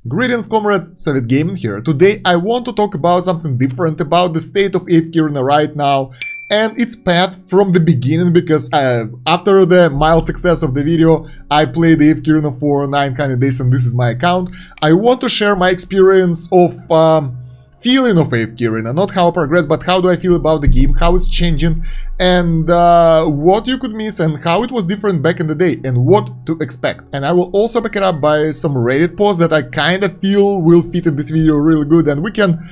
Greetings comrades, Soviet Gaming here. Today I want to talk about something different, about the state of AFK Arena right now and its path from the beginning, because after the mild success of the video, I played AFK Arena for 900 days and this is my account. I want to share my experience of feeling of AFK Arena, not how I progress, but how do I feel about the game, how it's changing, and what you could miss and how it was different back in the day and what to expect. And I will also back it up by some Reddit posts that I kind of feel will fit in this video really good, and we can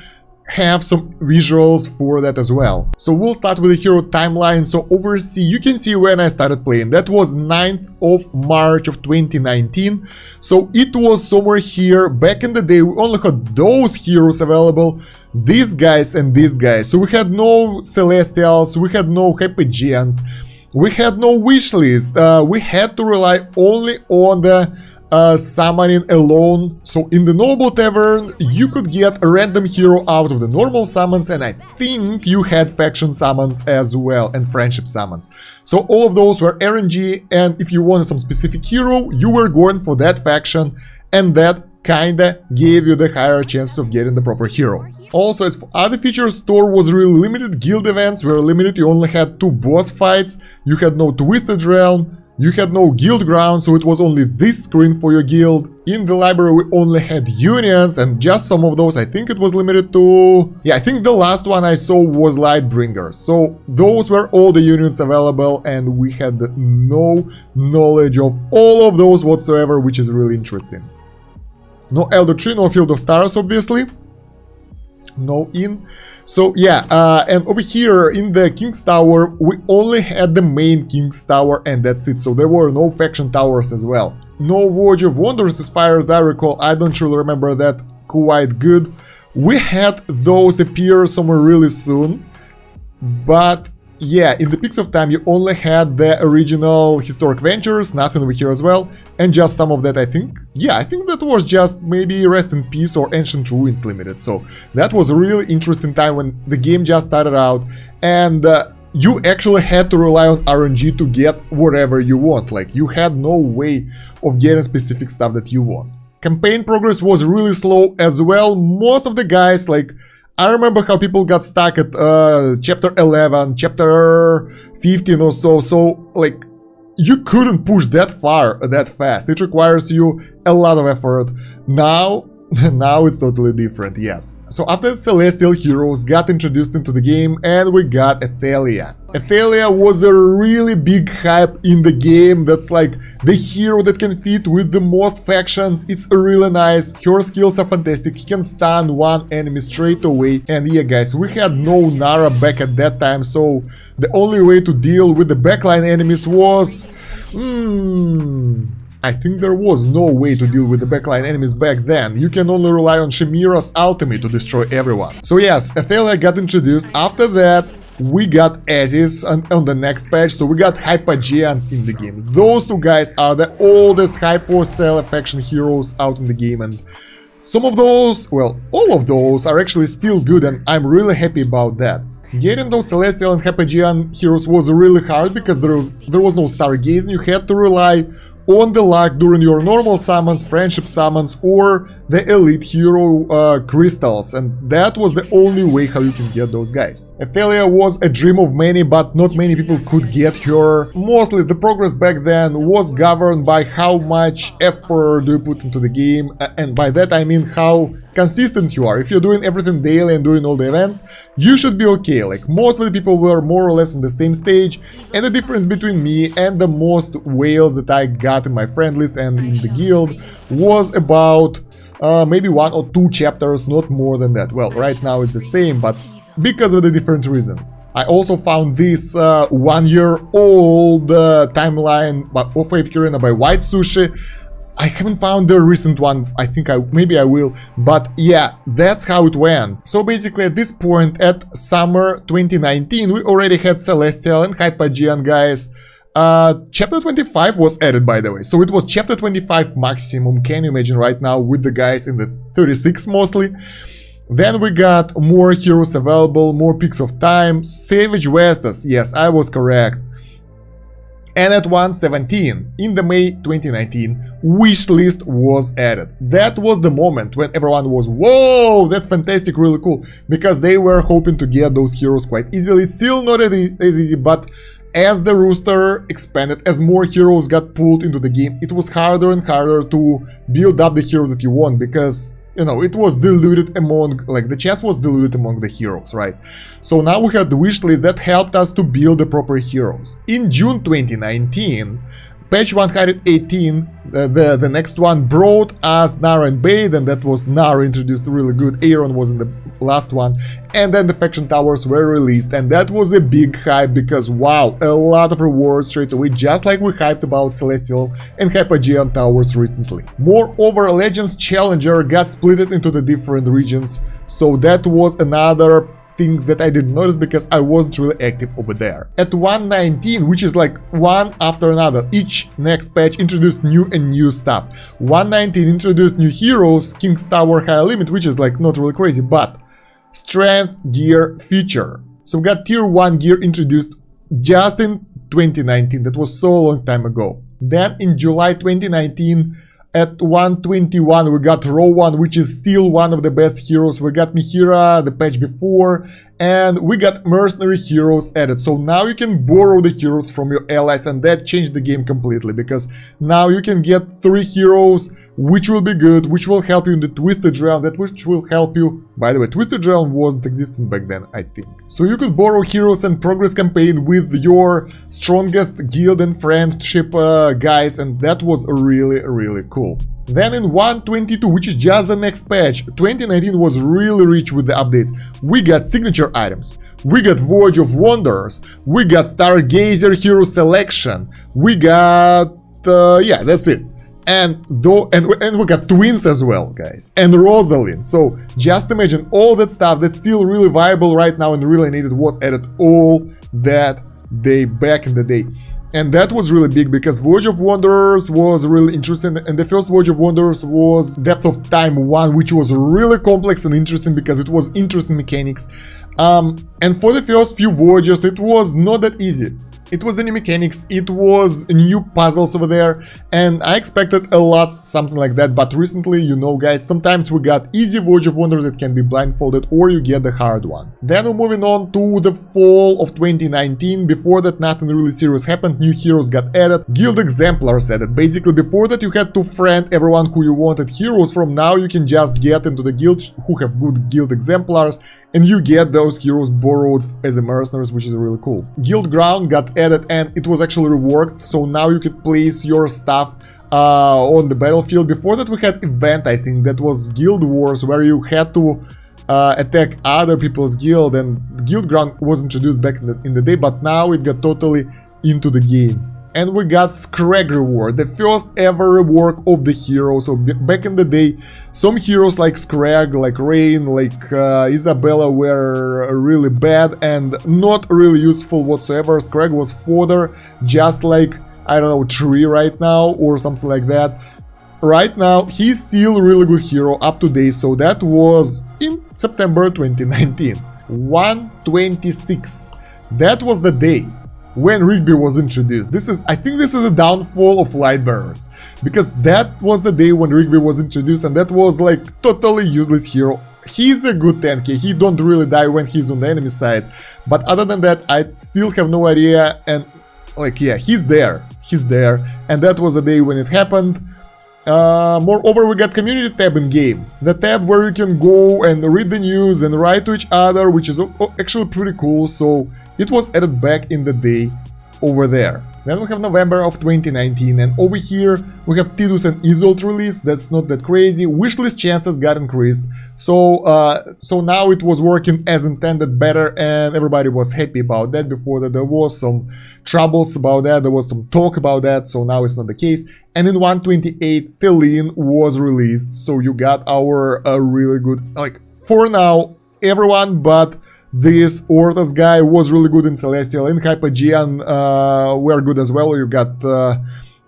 have some visuals for that as well. So we'll start with the hero timeline. So oversee, you can see when I started playing. That was 9th of March of 2019. So it was somewhere here. Back in the day, we only had those heroes available, these guys and these guys. So we had no Celestials, we had no Hypogeans, we had no wish list. We had to rely only on the summoning alone. So in the Noble Tavern you could get a random hero out of the normal summons, and I think you had faction summons as well and friendship summons. So all of those were RNG, and if you wanted some specific hero you were going for that faction, and that kinda gave you the higher chances of getting the proper hero. Also, as for other features, store was really limited. Guild events were limited. You only had 2 boss fights, you had no Twisted Realm, you had no guild ground, so it was only this screen for your guild. In the library we only had unions, and just some of those. I think it was limited to... yeah, I think the last one I saw was Lightbringers. So those were all the unions available, and we had no knowledge of all of those whatsoever, which is really interesting. No Elder Tree, no Field of Stars, obviously. No inn. So yeah, and over here in the King's Tower we only had the main King's Tower, and that's it. So there were no faction towers as well. No Voyage of Wonders as far as I recall. I don't really remember that quite good. We had those appear somewhere really soon, but yeah, in the Peaks of Time you only had the original Historic Ventures, nothing over here as well, and just some of that, I think. Yeah, I think that was just maybe Rest in Peace or Ancient Ruins limited. So that was a really interesting time when the game just started out, and you actually had to rely on RNG to get whatever you want. Like, you had no way of getting specific stuff that you want. Campaign progress was really slow as well. Most of the guys, like, I remember how people got stuck at chapter 11, chapter 15 or so, so like you couldn't push that far that fast. It requires you a lot of effort. Now it's totally different, yes. So after Celestial heroes got introduced into the game, and we got Athelia. Athelia was a really big hype in the game. That's like the hero that can fit with the most factions. It's really nice. Her skills are fantastic. He can stun one enemy straight away. And yeah guys, we had no Nara back at that time, so the only way to deal with the backline enemies was... I think there was no way to deal with the backline enemies back then. You can only rely on Shemira's ultimate to destroy everyone. So yes, Athelia got introduced. After that, we got Aziz on the next patch, so we got Hypogeans in the game. Those two guys are the oldest Hypo-Cell faction heroes out in the game, and some of those, well, all of those are actually still good, and I'm really happy about that. Getting those Celestial and Hypogean heroes was really hard because there was no stargazing. You had to rely on the luck during your normal summons, friendship summons, or the elite hero crystals, and that was the only way how you can get those guys. Athelia was a dream of many, but not many people could get her. Mostly the progress back then was governed by how much effort do you put into the game, and by that I mean how consistent you are. If you're doing everything daily and doing all the events, you should be okay. Like, most of the people were more or less on the same stage, and the difference between me and the most whales that I got in my friend list and in the guild was about maybe 1 or 2 chapters, not more than that. Well, right now it's the same, but because of the different reasons. I also found this 1-year-old timeline of AFK Arena by White Sushi. I haven't found the recent one. I think maybe I will, but yeah, that's how it went. So basically at this point, at summer 2019, we already had Celestial and Hypogean guys. Chapter 25 was added, by the way, so it was chapter 25 maximum. Can you imagine right now with the guys in the 36 mostly? Then we got more heroes available, more Peaks of Time, Savage Vestas, yes, I was correct. And at 117, in the May 2019, wishlist was added. That was the moment when everyone was, whoa, that's fantastic, really cool, because they were hoping to get those heroes quite easily. It's still not as easy, but as the roster expanded, as more heroes got pulled into the game, it was harder and harder to build up the heroes that you want, because, you know, it was diluted among, like, the chess was diluted among the heroes, right? So now we had the wish list that helped us to build the proper heroes. In June 2019, patch 118, the next one brought us Nara and Bade, and that was Nara introduced really good, Aaron was in the last one, and then the faction towers were released, and that was a big hype because wow, a lot of rewards straight away, just like we hyped about Celestial and Hypogean towers recently. Moreover, Legends Challenger got splitted into the different regions, so that was another thing that I didn't notice because I wasn't really active over there. At 119, which is like one after another, each next patch introduced new stuff. 119 introduced new heroes, King's Tower High Limit, which is like not really crazy, but Strength Gear feature. So we got Tier 1 gear introduced just in 2019, that was so long time ago. Then in July 2019, at 121 we got Rowan, which is still one of the best heroes. We got Mihira the patch before, and we got mercenary heroes added. So now you can borrow the heroes from your allies, and that changed the game completely, because now you can get 3 heroes which will be good, which will help you in the Twisted Realm, that which will help you. By the way, Twisted Realm wasn't existing back then, I think. So you could borrow heroes and progress campaign with your strongest guild and friendship guys, and that was really cool. Then in 122, which is just the next patch, 2019 was really rich with the updates. We got signature items, we got Voyage of Wonders, we got Stargazer hero selection, we got yeah, that's it. And we got twins as well, guys, and Rosalind. So just imagine all that stuff that's still really viable right now and really needed was added all that day back in the day. And that was really big because Voyage of Wonders was really interesting, and the first Voyage of Wonders was Depth of Time 1, which was really complex and interesting because it was interesting mechanics. And for the first few Voyages it was not that easy. It was the new mechanics, it was new puzzles over there, and I expected a lot something like that, but recently, you know guys, sometimes we got easy Voyage of Wonders that can be blindfolded, or you get the hard one. Then we're moving on to the fall of 2019. Before that nothing really serious happened, new heroes got added, Guild Exemplars added. Basically before that you had to friend everyone who you wanted heroes from, now you can just get into the guild who have good Guild Exemplars, and you get those heroes borrowed as a mercenaries, which is really cool. Guild Ground got added, and it was actually reworked, so now you could place your stuff on the battlefield. Before that we had event, I think that was Guild Wars, where you had to attack other people's guild, and Guild Ground was introduced back in the day, but now it got totally into the game. And we got Scrag reward, the first ever rework of the hero. So back in the day, some heroes like Scrag, like Rain, like Isabella were really bad and not really useful whatsoever. Scrag was fodder, just like, I don't know, Tree right now or something like that. Right now, he's still a really good hero up to date, so that was in September 2019. 126. That was the day when Rigby was introduced. I think this is a downfall of Lightbearers, because that was the day when Rigby was introduced, and that was like totally useless hero. He's a good 10k, he don't really die when he's on the enemy side, but other than that I still have no idea, and like yeah, he's there, and that was the day when it happened. Moreover, we got community tab in game, the tab where you can go and read the news and write to each other, which is actually pretty cool, so it was added back in the day over there. Then we have November of 2019, and over here we have Tidus and Isolde release. That's not that crazy. Wishlist chances got increased, so now it was working as intended better, and everybody was happy about that. Before that there was some troubles about that, there was some talk about that, so now it's not the case. And in 128, Telene was released, so you got our really good, like for now, everyone but this Orthos guy was really good in Celestial, and Hypogean were good as well. You got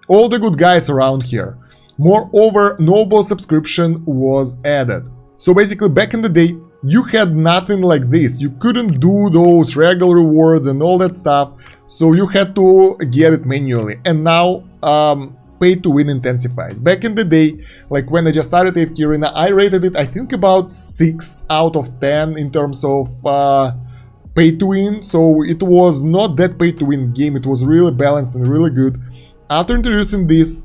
all the good guys around here. Moreover, Noble subscription was added. So basically back in the day, you had nothing like this. You couldn't do those regular rewards and all that stuff, so you had to get it manually. And now pay to win intensifies. Back in the day, like when I just started AFK Arena, I rated it, I think, about 6 out of 10 in terms of pay to win. So it was not that pay to win game, it was really balanced and really good. After introducing this,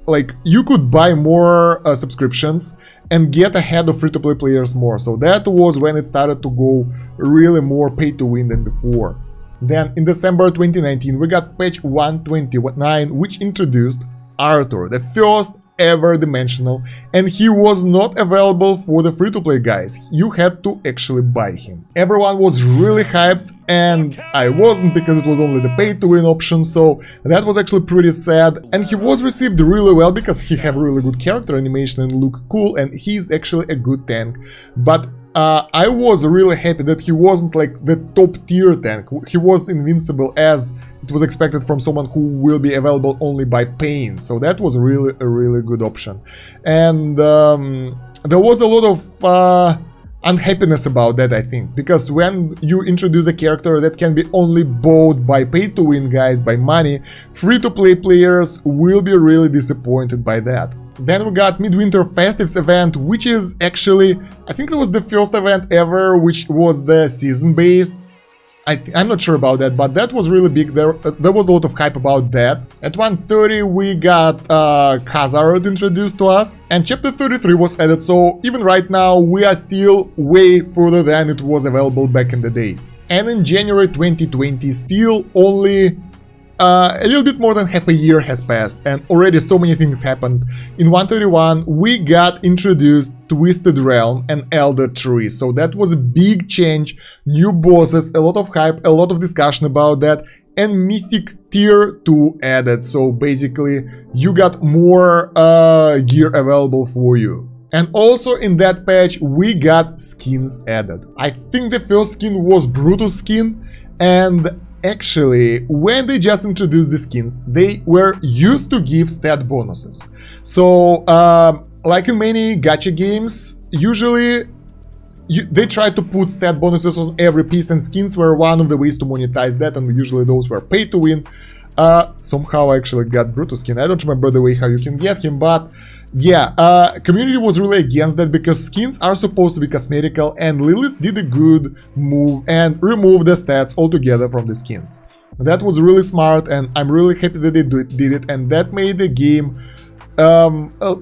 like, you could buy more subscriptions and get ahead of free-to-play players more. So that was when it started to go really more pay to win than before. Then in December 2019 we got patch 129, which introduced Arthur, the first ever dimensional, and he was not available for the free-to-play guys. You had to actually buy him. Everyone was really hyped, and I wasn't, because it was only the pay-to-win option, so that was actually pretty sad. And he was received really well because he had really good character animation and look cool, and he's actually a good tank. But I was really happy that he wasn't like the top tier tank. He wasn't invincible as it was expected from someone who will be available only by paying. So that was really a really good option. And there was a lot of unhappiness about that, I think, because when you introduce a character that can be only bought by pay to win guys, by money, free to play players will be really disappointed by that. Then we got Midwinter Festives event, which is actually, I think it was the first event ever which was the season based. I'm not sure about that, but that was really big. There was a lot of hype about that. At 1:30 we got Khazard introduced to us, and chapter 33 was added, so even right now we are still way further than it was available back in the day. And in January 2020, still only a little bit more than half a year has passed, and already so many things happened. In 131 we got introduced Twisted Realm and Elder Tree, so that was a big change, new bosses, a lot of hype, a lot of discussion about that, and Mythic Tier 2 added, so basically you got more gear available for you. And also in that patch we got skins added. I think the first skin was Brutus skin, and actually, when they just introduced the skins, they were used to give stat bonuses. So, like in many gacha games, usually they try to put stat bonuses on every piece, and skins were one of the ways to monetize that, and usually those were pay to win. Somehow I actually got Brutus skin. I don't remember the way how you can get him, but yeah, community was really against that because skins are supposed to be cosmetical, and Lilith did a good move and removed the stats altogether from the skins. That was really smart, and I'm really happy that they did it, and that made the game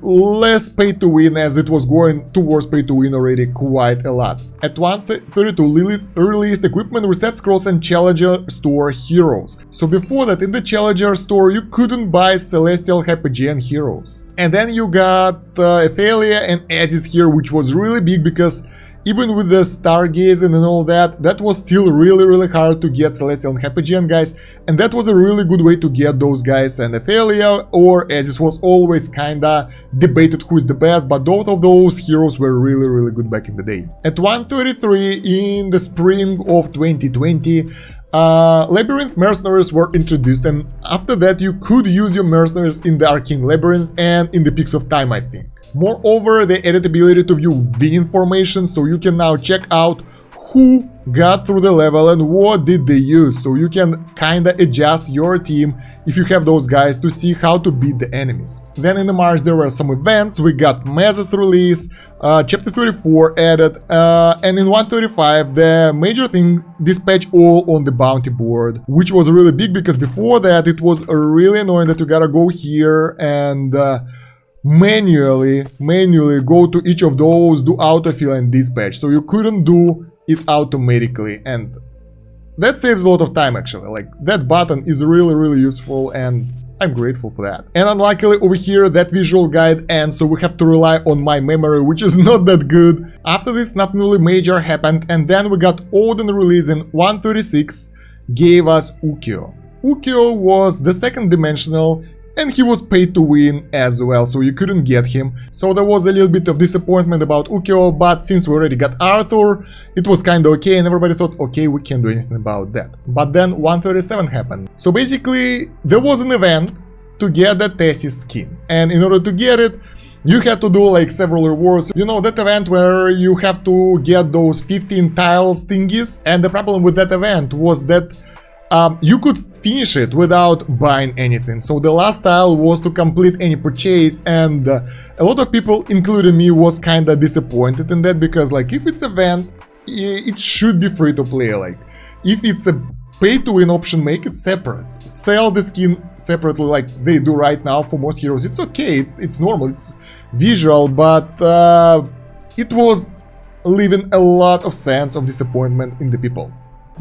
less pay to win, as it was going towards pay to win already quite a lot. At 132 Lilith released equipment, reset scrolls, and Challenger store heroes. So before that, in the Challenger store you couldn't buy Celestial Hypogean heroes. And then you got Athelia and Aziz here, which was really big because even with the stargazing and all that, that was still really hard to get Celestial and Hypogean guys, and that was a really good way to get those guys. And Athelia or Aziz was always kinda debated who is the best, but both of those heroes were really good back in the day. At 133 in the spring of 2020, Labyrinth Mercenaries were introduced, and after that you could use your mercenaries in the Arcane Labyrinth and in the Peaks of Time, I think. Moreover, they added ability to view winning formation, so you can now check out who got through the level and what did they use, so you can kinda adjust your team if you have those guys to see how to beat the enemies. Then in the March there were some events. We got Saurus Release, chapter 34 added, and in 135 the major thing, dispatch all on the bounty board, which was really big because before that it was really annoying that you gotta go here and manually go to each of those, do autofill and dispatch, so you couldn't do it automatically, and that saves a lot of time actually. Like, that button is really useful, and I'm grateful for that. And unluckily over here that visual guide ends, so we have to rely on my memory, which is not that good. After this nothing really major happened, and then we got Odin release in 136, gave us Ukyo. Ukyo was the second dimensional, and he was paid to win as well, so you couldn't get him. So there was a little bit of disappointment about Ukyo, but since we already got Arthur, it was kinda okay, and everybody thought, okay, we can't do anything about that. But then 137 happened. So basically, there was an event to get the Tessie skin, and in order to get it, You had to do like several rewards, you know, that event where you have to get those 15 tiles thingies, and the problem with that event was that you could finish it without buying anything. So the last tile was to complete any purchase, and a lot of people, including me, was kinda disappointed in that, because like if it's event, it should be free to play. Like if it's a pay to win option, make it separate. Sell the skin separately like they do right now for most heroes. It's okay, it's normal, it's visual, but it was leaving a lot of sense of disappointment in the people.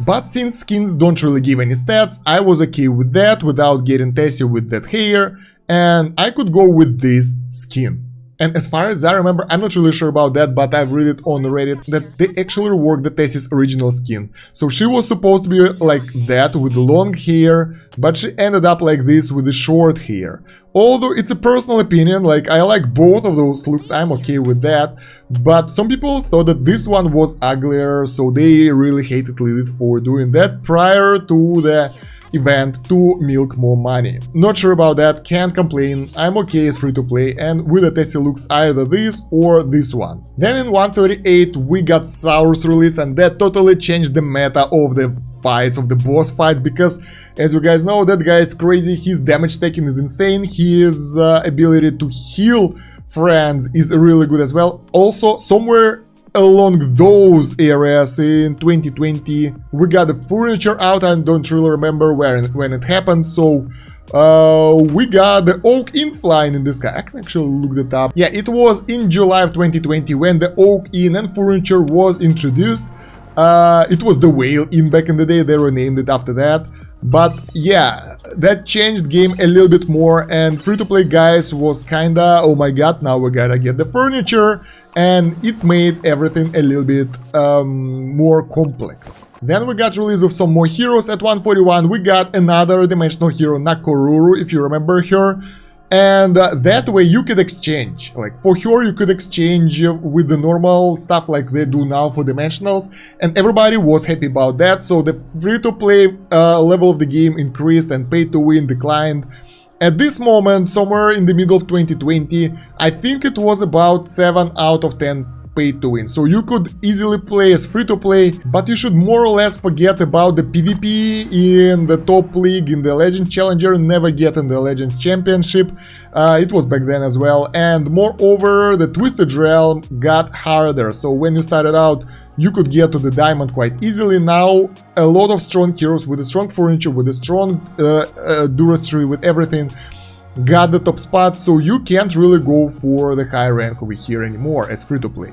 But since skins don't really give any stats, I was okay with that without getting Tessie with that hair, and I could go with this skin. And as far as I remember, I'm not really sure about that, but I've read it on Reddit that they actually reworked the Tessie's original skin. So she was supposed to be like that with long hair, but she ended up like this with the short hair. Although it's a personal opinion, like I like both of those looks, I'm okay with that. But some people thought that this one was uglier, so they really hated Lilith for doing that prior to the event to milk more money. Not sure about that, can't complain, I'm okay, it's free to play, and with the Tessie looks either this or this one. Then in 138 we got Saurus Release, and that totally changed the meta of the fights, of the boss fights, because as you guys know, that guy is crazy, his damage taking is insane, his ability to heal friends is really good as well. Also, somewhere along those areas in 2020 we got the furniture out. I don't really remember when it happened, so we got the Oak Inn flying in the sky. I can actually look that up. Yeah, it was in July of 2020 when the Oak Inn and furniture was introduced. It was the Whale Inn back in the day, they renamed it after that. But yeah, that changed game a little bit more, and free-to-play guys was kinda, oh my god, now we gotta get the furniture, and it made everything a little bit more complex. Then we got release of some more heroes. At 141 we got another dimensional hero, Nakoruru, if you remember her. And that way you could exchange, like for her you could exchange with the normal stuff like they do now for dimensionals, and everybody was happy about that, so the free-to-play level of the game increased and pay-to-win declined. At this moment, somewhere in the middle of 2020, I think it was about 7 out of 10 pay to win, so you could easily play as free to play, but you should more or less forget about the PvP in the top league, in the Legend Challenger, never get in the Legend Championship, it was back then as well, and moreover the Twisted Realm got harder, so when you started out you could get to the diamond quite easily. Now a lot of strong heroes with a strong furniture, with a strong Durance tree, with everything, got the top spot, so you can't really go for the high rank over here anymore as free to play,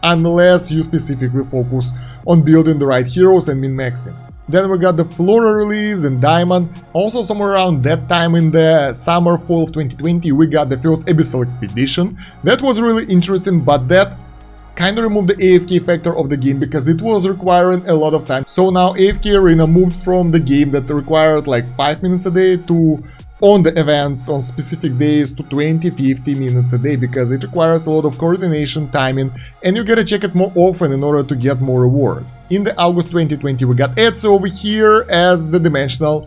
unless you specifically focus on building the right heroes and min-maxing. Then we got the Flora release and Diamond. Also somewhere around that time in the summer fall of 2020 we got the first Abyssal Expedition. That was really interesting, but that kinda removed the AFK factor of the game because it was requiring a lot of time. So now AFK Arena moved from the game that required like 5 minutes a day to on the events on specific days to 20-50 minutes a day, because it requires a lot of coordination, timing, and you gotta check it more often in order to get more rewards. In the August 2020 we got Etsy over here as the dimensional.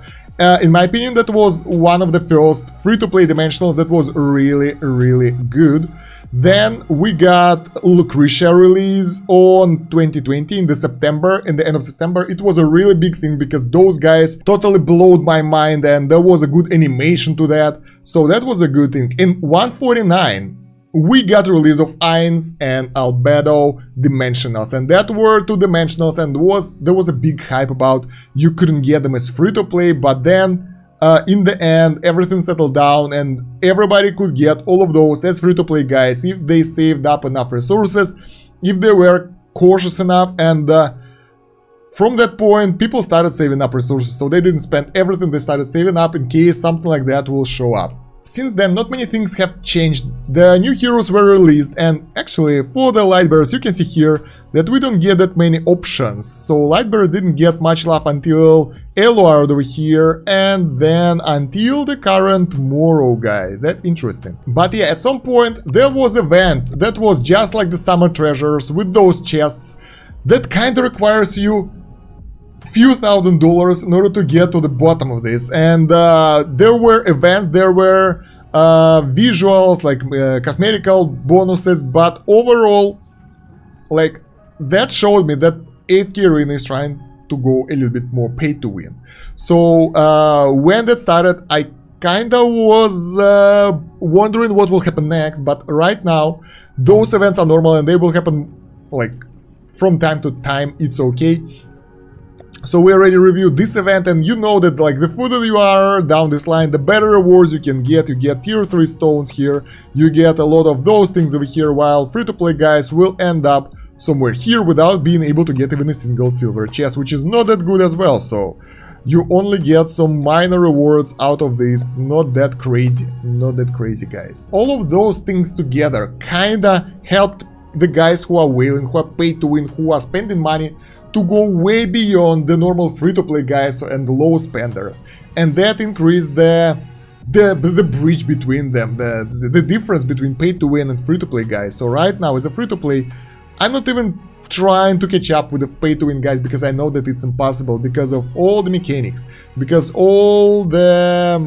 In my opinion that was one of the first free-to-play dimensionals that was really good. Then we got Lucretia release on 2020 in the end of September. It was a really big thing because those guys totally blowed my mind, and there was a good animation to that, so that was a good thing. In 149 we got release of Ainz and Albedo dimensionals, and that were 2 dimensionals, and there was a big hype about you couldn't get them as free to play, but then in the end everything settled down and everybody could get all of those as free-to-play guys if they saved up enough resources, if they were cautious enough, and from that point people started saving up resources, so they didn't spend everything, they started saving up in case something like that will show up. Since then not many things have changed. The new heroes were released, and actually for the Lightbearers you can see here that we don't get that many options, so Lightbearers didn't get much love until Eloard over here, and then until the current Morrow guy. That's interesting. But yeah, at some point there was an event that was just like the Summer Treasures with those chests that kinda requires you few $1,000s in order to get to the bottom of this, and there were events, there were visuals, like cosmetical bonuses, but overall, like, that showed me that AFK Arena is trying to go a little bit more pay to win. So when that started, I kinda was wondering what will happen next, but right now those events are normal and they will happen like from time to time. It's okay. So we already reviewed this event, and you know that like the further you are down this line, the better rewards you can get. You get tier 3 stones here, you get a lot of those things over here, while free-to-play guys will end up somewhere here without being able to get even a single silver chest, which is not that good as well. So you only get some minor rewards out of this, not that crazy, guys. All of those things together kinda helped the guys who are whaling, who are paid to win, who are spending money to go way beyond the normal free-to-play guys and low spenders, and that increased the bridge between them, the difference between pay-to-win and free-to-play guys. So right now, as a free-to-play, I'm not even trying to catch up with the pay-to-win guys, because I know that it's impossible because of all the mechanics, because all the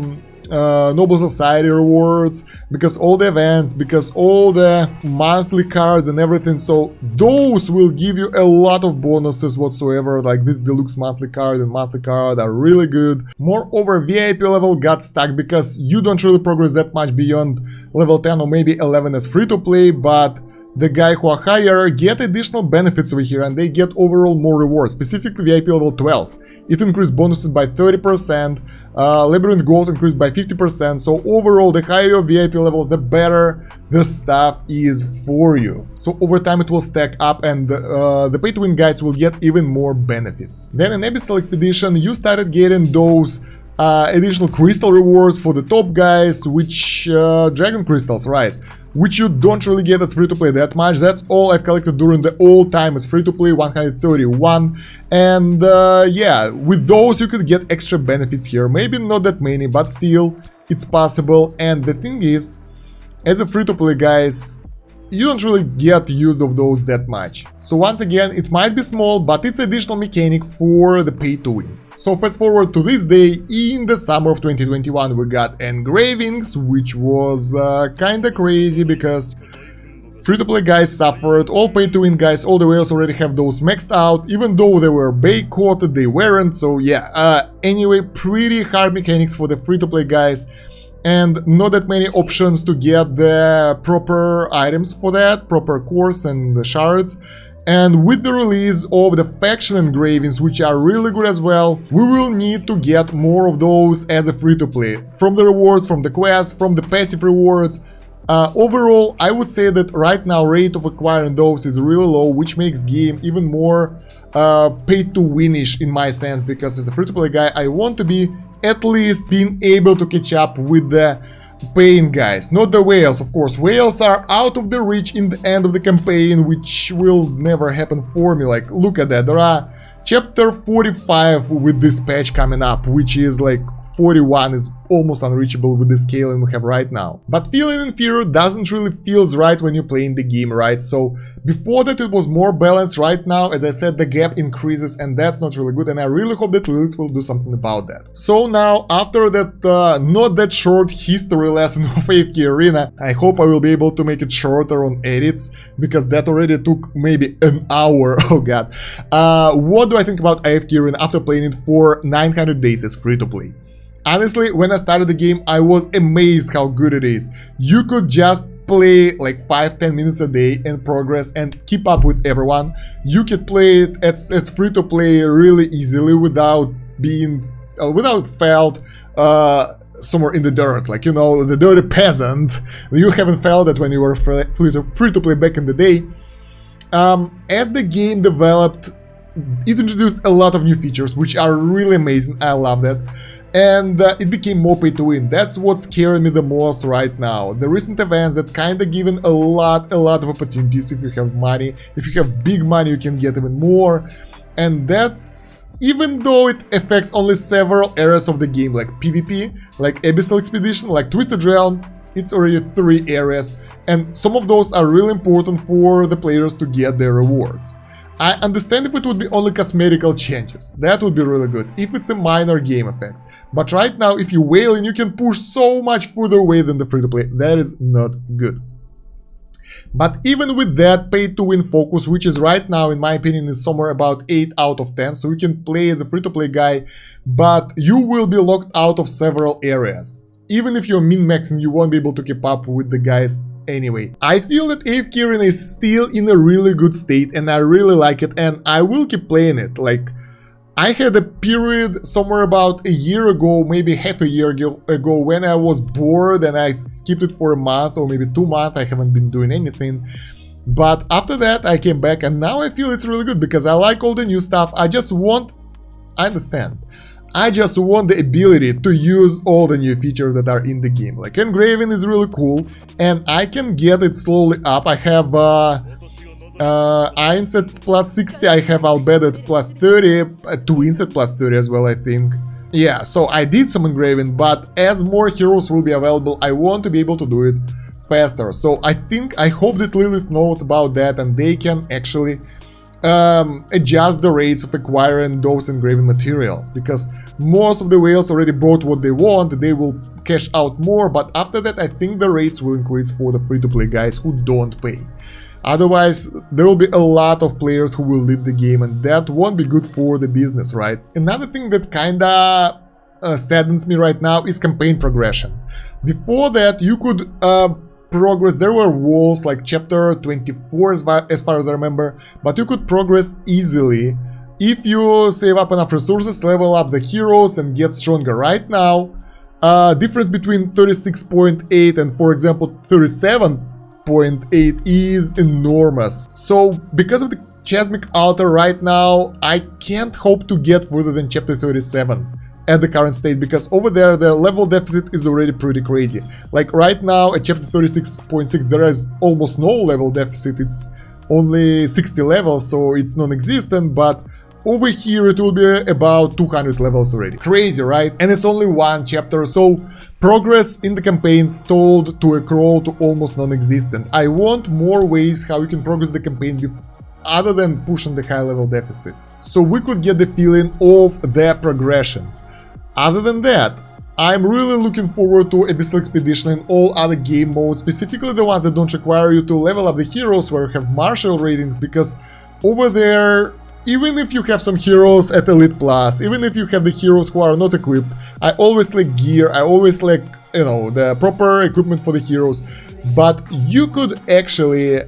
Noble Society rewards, because all the events, because all the monthly cards and everything. So those will give you a lot of bonuses whatsoever, like this deluxe monthly card and monthly card are really good. Moreover, VIP level got stuck because you don't really progress that much beyond level 10 or maybe 11 as free to play, but the guy who are higher get additional benefits over here and they get overall more rewards, specifically VIP level 12. It increased bonuses by 30%, Labyrinth Gold increased by 50%, so overall the higher your VIP level, the better the stuff is for you. So over time it will stack up and the pay-to-win guys will get even more benefits. Then in Abyssal Expedition you started getting those additional crystal rewards for the top guys, which dragon crystals, right? Which you don't really get as free-to-play that much. That's all I've collected during the old time as free-to-play, 131. And yeah, with those you could get extra benefits here. Maybe not that many, but still, it's possible. And the thing is, as a free-to-play guys, you don't really get use of those that much. So once again, it might be small, but it's additional mechanic for the pay-to-win. So fast forward to this day, in the summer of 2021 we got engravings, which was kinda crazy because free-to-play guys suffered, all pay-to-win guys, all the whales already have those maxed out, even though they were boycotted, they weren't, so yeah, anyway, pretty hard mechanics for the free-to-play guys, and not that many options to get the proper items for that, proper cores and the shards. And with the release of the faction engravings, which are really good as well, we will need to get more of those as a free-to-play. From the rewards, from the quests, from the passive rewards. Overall, I would say that right now rate of acquiring those is really low, which makes game even more pay-to-winish in my sense, because as a free-to-play guy, I want to be at least being able to catch up with the paying guys, not the whales, of course. Whales are out of the reach in the end of the campaign, which will never happen for me. Like, look at that, there are chapter 45 with this patch coming up, which is like 41 is almost unreachable with the scaling we have right now. But feeling inferior doesn't really feels right when you're playing the game, right? So before that it was more balanced. Right now, as I said, the gap increases and that's not really good, and I really hope that Lilith will do something about that. So now, after that not that short history lesson of AFK Arena, I hope I will be able to make it shorter on edits, because that already took maybe an hour. Oh god. What do I think about AFK Arena after playing it for 900 days as free-to-play? Honestly, when I started the game, I was amazed how good it is. You could just play like 5-10 minutes a day and progress and keep up with everyone. You could play it as free-to-play really easily without being without felt somewhere in the dirt, like, you know, the dirty peasant. You haven't felt that when you were free-to-play back in the day. As the game developed, it introduced a lot of new features, which are really amazing. I love that. And it became more pay to win. That's what's scaring me the most right now. The recent events that kinda given a lot of opportunities. If you have money, if you have big money, you can get even more. And that's, even though it affects only several areas of the game, like PvP, like Abyssal Expedition, like Twisted Realm, it's already 3 areas. And some of those are really important for the players to get their rewards. I understand if it would be only cosmetical changes, that would be really good, if it's a minor game effect. But right now, if you whale and you can push so much further away than the free-to-play, that is not good. But even with that pay-to-win focus, which is right now, in my opinion, is somewhere about 8 out of 10, so you can play as a free-to-play guy, but you will be locked out of several areas. Even if you're min-maxing, you won't be able to keep up with the guys anyway. I feel that AFK Arena is still in a really good state and I really like it and I will keep playing it. Like, I had a period somewhere about a year ago, maybe half a year ago, when I was bored and I skipped it for a month or maybe 2 months. I haven't been doing anything. But after that I came back and now I feel it's really good because I like all the new stuff. I just want the ability to use all the new features that are in the game. Like engraving is really cool and I can get it slowly up. I have Inset plus 60, I have Albedet plus 30, 2 Inset plus 30 as well, I think. Yeah, so I did some engraving, but as more heroes will be available, I want to be able to do it faster. So I hope that Lilith knows about that and they can actually adjust the rates of acquiring those engraving materials, because most of the whales already bought what they want, they will cash out more, but after that I think the rates will increase for the free-to-play guys who don't pay. Otherwise, there will be a lot of players who will leave the game and that won't be good for the business, right? Another thing that kinda saddens me right now is campaign progression. Before that, you could progress, there were walls like chapter 24 as far as I remember, but you could progress easily if you save up enough resources, level up the heroes and get stronger. Right now, difference between 36.8 and for example 37.8 is enormous. So because of the Chasmic Altar right now, I can't hope to get further than chapter 37 at the current state, because over there the level deficit is already pretty crazy. Like right now at chapter 36.6 there is almost no level deficit, it's only 60 levels, so it's non-existent, but over here it will be about 200 levels already. Crazy, right? And it's only one chapter, so progress in the campaign stalled to a crawl to almost non-existent. I want more ways how you can progress the campaign other than pushing the high level deficits, so we could get the feeling of their progression. Other than that, I'm really looking forward to Abyssal Expedition and all other game modes, specifically the ones that don't require you to level up the heroes where you have martial ratings, because over there, even if you have some heroes at Elite Plus, even if you have the heroes who are not equipped, I always like gear, I always like, you know, the proper equipment for the heroes, but you could actually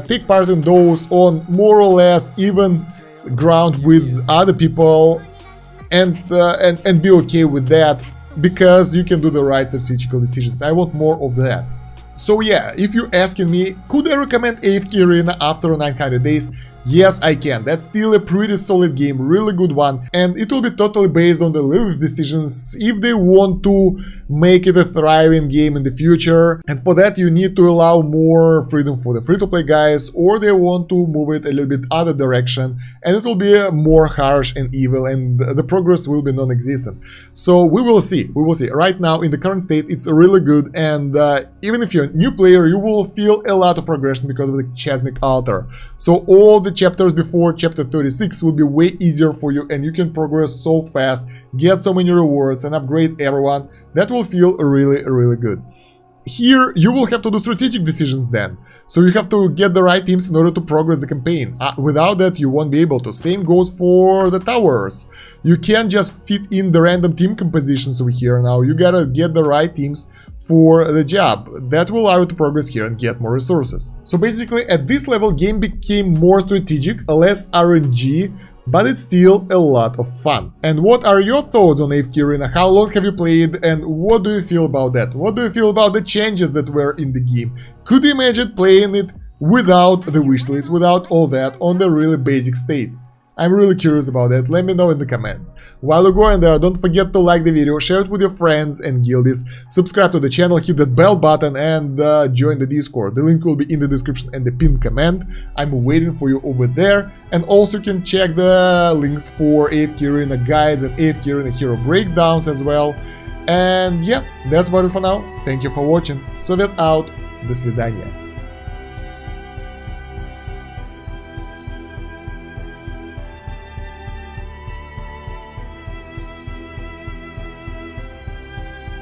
take part in those on more or less even ground with other people and be okay with that, because you can do the right strategical decisions. I want more of that. So yeah, if you're asking me, could I recommend AFK Arena after 900 days? Yes, I can. That's still a pretty solid game, really good one, and it will be totally based on the Labyrinth decisions if they want to make it a thriving game in the future, and for that you need to allow more freedom for the free-to-play guys, or they want to move it a little bit other direction and it will be more harsh and evil and the progress will be non-existent. So we will see. Right now in the current state it's really good, and even if you're a new player you will feel a lot of progression because of the Chasmic Altar. So all the chapters before chapter 36 will be way easier for you and you can progress so fast, get so many rewards and upgrade everyone. That will feel really good. Here you will have to do strategic decisions then, so you have to get the right teams in order to progress the campaign. Without that you won't be able to. Same goes for the towers. You can't just fit in the random team compositions over here now, you gotta get the right teams for the job. That will allow you to progress here and get more resources. So basically at this level game became more strategic, less RNG, but it's still a lot of fun. And what are your thoughts on AFK Arena? How long have you played and what do you feel about that? What do you feel about the changes that were in the game? Could you imagine playing it without the wishlist, without all that, on the really basic state? I'm really curious about that, let me know in the comments. While you're going there, don't forget to like the video, share it with your friends and guildies, subscribe to the channel, hit that bell button and join the Discord. The link will be in the description and the pinned comment. I'm waiting for you over there, and also you can check the links for AFK Arena guides and AFK Arena hero breakdowns as well. And yeah, that's about it for now. Thank you for watching. Soviet out. До свидания.